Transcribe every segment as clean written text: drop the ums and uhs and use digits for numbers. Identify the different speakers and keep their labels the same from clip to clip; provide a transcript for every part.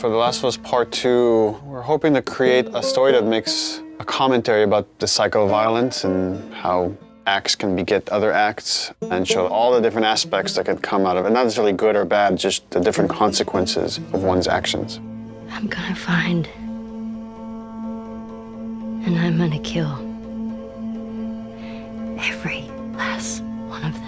Speaker 1: For The Last of Us Part 2, we're hoping to create a story that makes a commentary about the cycle of violence and how acts can beget other acts and show all the different aspects that could come out of it. Not necessarily good or bad, just the different consequences of one's actions.
Speaker 2: I'm gonna find, and I'm gonna kill every last one of them.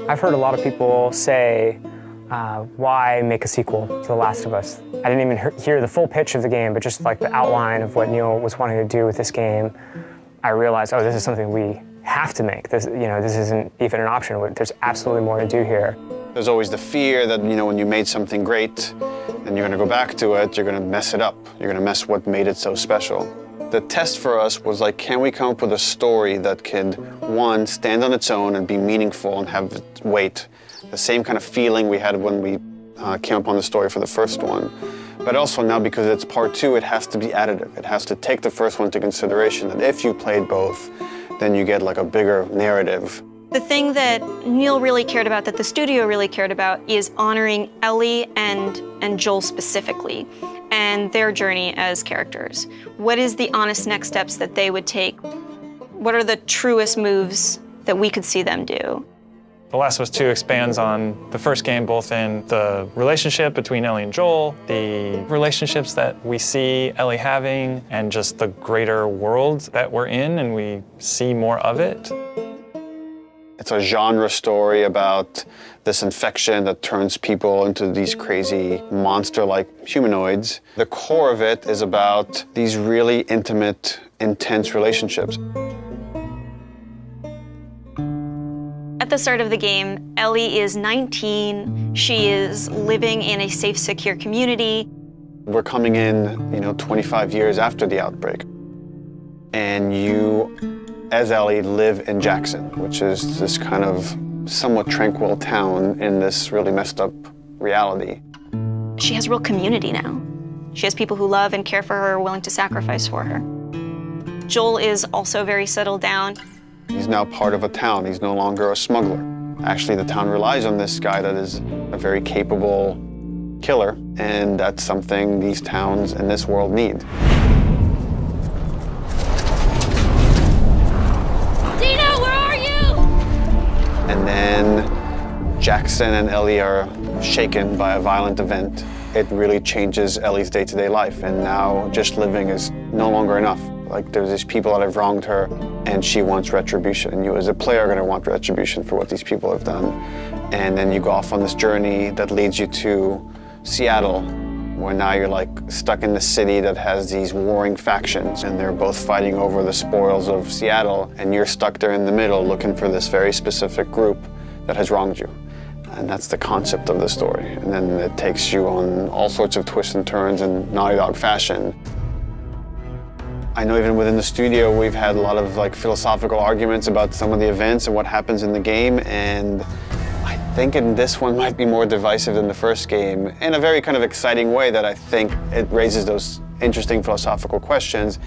Speaker 3: I've heard a lot of people say, why make a sequel to The Last of Us? I didn't even hear the full pitch of the game, but just like the outline of what Neil was wanting to do with this game, I realized, oh, this is something we have to make. This isn't even an option. There's absolutely more to do here.
Speaker 1: There's always the fear that, when you made something great and you're gonna go back to it, you're gonna mess it up. You're gonna mess what made it so special. The test for us was like, can we come up with a story that could, one, stand on its own and be meaningful and have weight, the same kind of feeling we had when we came up on the story for the first one. But also now, because it's part 2, it has to be additive. It has to take the first one into consideration, that if you played both, then you get like a bigger narrative.
Speaker 4: The thing that Neil really cared about, that the studio really cared about, is honoring Ellie and Joel specifically, and their journey as characters. What is the honest next steps that they would take? What are the truest moves that we could see them do?
Speaker 5: The Last of Us 2 expands on the first game, both in the relationship between Ellie and Joel, the relationships that we see Ellie having, and just the greater world that we're in, and we see more of it.
Speaker 1: It's a genre story about this infection that turns people into these crazy monster-like humanoids. The core of it is about these really intimate, intense relationships.
Speaker 4: At the start of the game, Ellie is 19. She is living in a safe, secure community.
Speaker 1: We're coming in, 25 years after the outbreak. And you, as Ellie, live in Jackson, which is this kind of somewhat tranquil town in this really messed up reality.
Speaker 4: She has real community now. She has people who love and care for her, willing to sacrifice for her. Joel is also very settled down.
Speaker 1: He's now part of a town. He's no longer a smuggler. Actually, the town relies on this guy that is a very capable killer, and that's something these towns and this world need.
Speaker 4: Dina, where are you?
Speaker 1: And then Jackson and Ellie are shaken by a violent event. It really changes Ellie's day-to-day life, and now just living is no longer enough. Like, there's these people that have wronged her, and she wants retribution. And you as a player are gonna want retribution for what these people have done. And then you go off on this journey that leads you to Seattle, where now you're like stuck in the city that has these warring factions, and they're both fighting over the spoils of Seattle, and you're stuck there in the middle looking for this very specific group that has wronged you. And that's the concept of the story. And then it takes you on all sorts of twists and turns in Naughty Dog fashion. I know even within the studio, we've had a lot of philosophical arguments about some of the events and what happens in the game, and I think in this one might be more divisive than the first game in a very kind of exciting way that I think it raises those interesting philosophical questions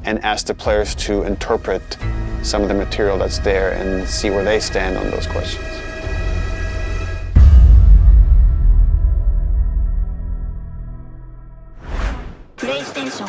Speaker 1: and asks the players to interpret some of the material that's there and see where they stand on those questions.
Speaker 2: PlayStation